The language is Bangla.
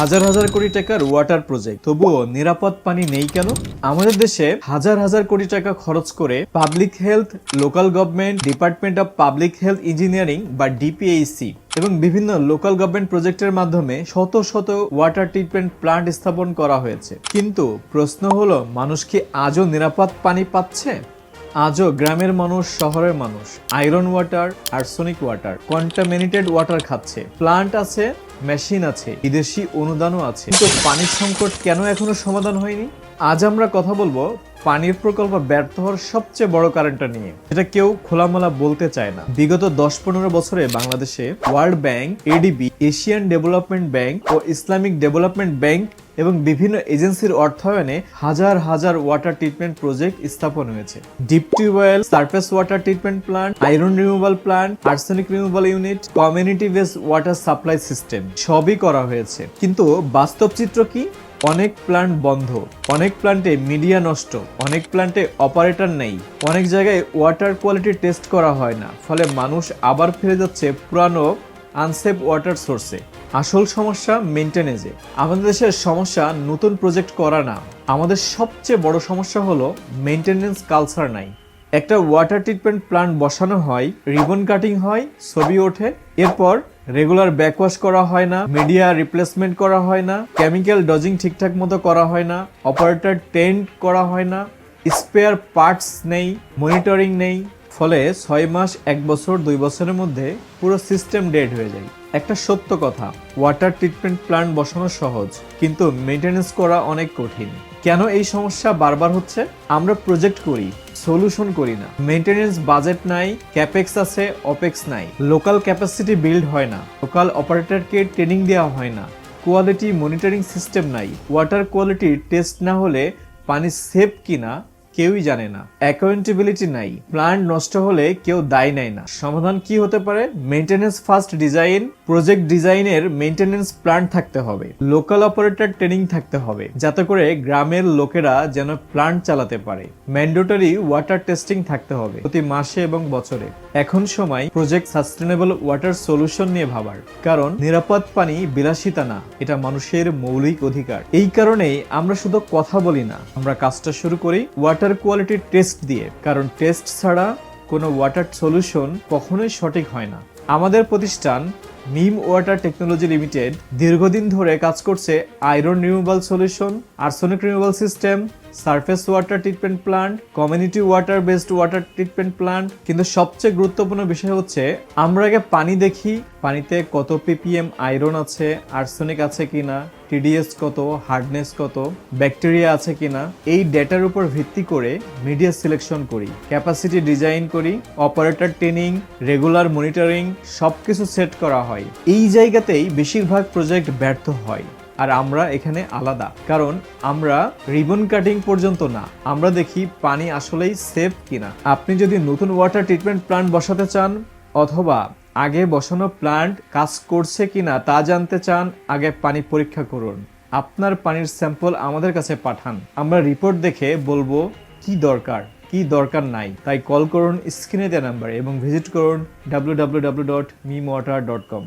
হাজার হাজার কোটি টাকার ওয়াটার প্রজেক্ট, তবুও নিরাপদ পানি নেই কেন? আমাদের দেশে হাজার হাজার কোটি টাকা খরচ করে public health, local government, department of public health engineering বা ডিপিএইচসি এবং বিভিন্ন লোকাল গভর্নমেন্ট প্রজেক্টের মাধ্যমে শত শত ওয়াটার ট্রিটমেন্ট প্লান্ট স্থাপন করা হয়েছে। কিন্তু প্রশ্ন হলো, মানুষ কি আজও নিরাপদ পানি পাচ্ছে? আজও গ্রামের মানুষ, শহরের মানুষ iron water, arsenic water, contaminated water খাচ্ছে। প্লান্ট আছে, মেশিন আছে, বিদেশি অনুদানও আছে, কিন্তু পানির সংকট কেন এখনো সমাধান হয়নি? আজ আমরা কথা বলবো পানির প্রকল্প ব্যর্থ হওয়ার সবচেয়ে বড় কারণটা নিয়ে, যেটা কেউ খোলামেলা বলতে চায় না। বিগত 10-15 বছরে বাংলাদেশে world bank, ADB, Asian development bank ও ইসলামিক ডেভেলপমেন্ট ব্যাংক এবং বিভিন্ন এজেন্সির অর্থায়নে হাজার হাজার ওয়াটার ট্রিটমেন্ট প্রজেক্ট স্থাপন হয়েছে। Deep tubewell, surface water treatment plant, iron removal plant, arsenic removal unit, community based water supply system সবই করা হয়েছে। কিন্তু বাস্তব চিত্র কি? অনেক প্লান্ট বন্ধ, অনেক প্লান্টে মিডিয়া নষ্ট, অনেক প্লান্টে অপারেটর নেই, অনেক জায়গায় ওয়াটার কোয়ালিটি টেস্ট করা হয় না, ফলে মানুষ আবার ফিরে যাচ্ছে পুরানো আনসেফ ওয়াটার সোর্সে। আসল সমস্যা মেইনটেনেন্সে। আমাদের দেশের সমস্যা নতুন প্রজেক্ট করা না, আমাদের সবচেয়ে বড় সমস্যা হলো মেইনটেনেন্স কালচার নাই। একটা ওয়াটার ট্রিটমেন্ট প্লান্ট বসানো হয়, রিবন কাটিং হয়, ছবি ওঠে, এরপর রেগুলার ব্যাকওয়াশ করা হয় না, মিডিয়া রিপ্লেসমেন্ট করা হয় না, কেমিক্যাল ডজিং ঠিকঠাক মতো করা হয় না, অপারেটর ট্রেন্ড করা হয় না, স্পেয়ার পার্টস নেই, মনিটরিং নেই, ফলে 6 মাস, 1 বছর, 2 বছরের মধ্যে পুরো সিস্টেম ডেড হয়ে যায়। একটা সত্য কথা, ওয়াটার ট্রিটমেন্ট প্লান্ট বসানো সহজ, কিন্তু মেইনটেনেন্স করা অনেক কঠিন। কেন এই সমস্যা বারবার হচ্ছে? আমরা প্রজেক্ট করি, সলিউশন করি না। মেইনটেনেন্স বাজেট নাই, ক্যাপেক্স আছে, অপেক্স নাই। লোকাল ক্যাপাসিটি বিল্ড হয় না, লোকাল অপারেটরকে ট্রেনিং দেওয়া হয় না, কোয়ালিটি মনিটরিং সিস্টেম নাই। ওয়াটার কোয়ালিটি টেস্ট না হলে পানি সেফ কিনা কেউই জানে না। অ্যাকাউন্টেবিলিটি নাই, প্ল্যান্ট নষ্ট হলে কেউ দায় নেয় না। সমাধান কি হতে পারে? মেইনটেনেন্স ফার্স্ট ডিজাইন, প্রজেক্ট ডিজাইনের মেইনটেনেন্স প্ল্যান্ট থাকতে হবে, লোকাল অপারেটর ট্রেনিং থাকতে হবে, যাতে করে গ্রামের লোকেরা যেন প্ল্যান্ট চালাতে পারে। ম্যান্ডেটরি ওয়াটার টেস্টিং থাকতে হবে প্রতি মাসে এবং বছরে। এখন সময় প্রজেক্ট সাস্টেনেবল ওয়াটার সলিউশন নিয়ে ভাবার, কারণ নিরাপদ পানি বিলাসিতা না, এটা মানুষের মৌলিক অধিকার। এই কারণেই আমরা শুধু কথা বলি না, আমরা কাজটা শুরু করি ওয়াটার কোয়ালিটি টেস্ট দিয়ে, কারণ টেস্ট ছাড়া কোনো ওয়াটার সলিউশন কখনোই সঠিক হয় না। আমাদের প্রতিষ্ঠান মিম ওয়াটার টেকনোলজি লিমিটেড দীর্ঘদিন ধরে কাজ করছে iron removal solution, arsenic removal system, surface water treatment plant, community water based water treatment plant. কিন্তু সবচেয়ে গুরুত্বপূর্ণ বিষয় হচ্ছে, আমরা আগে পানি দেখি, পানিতে কত ppm আয়রন আছে, আর্সেনিক আছে কিনা, টিডিএস কত, হার্ডনেস কত, ব্যাকটেরিয়া আছে কিনা। এই ডেটার উপর ভিত্তি করে মিডিয়া সিলেকশন করি, ক্যাপাসিটি ডিজাইন করি, অপারেটর ট্রেনিং, রেগুলার মনিটরিং সবকিছু সেট করা হয়। এই জায়গাতেই বেশিরভাগ প্রজেক্ট ব্যর্থ হয়। আর আমরা এখানে আলাদা, কারণ আমরা রিবন কাটিং পর্যন্ত না, আমরা দেখি পানি আসলেই সেফ কিনা। আপনি যদি নতুন ওয়াটার ট্রিটমেন্ট প্লান্ট বসাতে চান, অথবা আগে বসানো প্লান্ট কাজ করছে কিনা তা জানতে চান, আগে পানি পরীক্ষা করুন। আপনার পানির স্যাম্পল আমাদের কাছে পাঠান, আমরা রিপোর্ট দেখে বলবো কি দরকার, কি দরকার নাই। তাই কল করুন স্ক্রিনে দেওয়া নাম্বারে এবং ভিজিট করুন www.mimwater.com।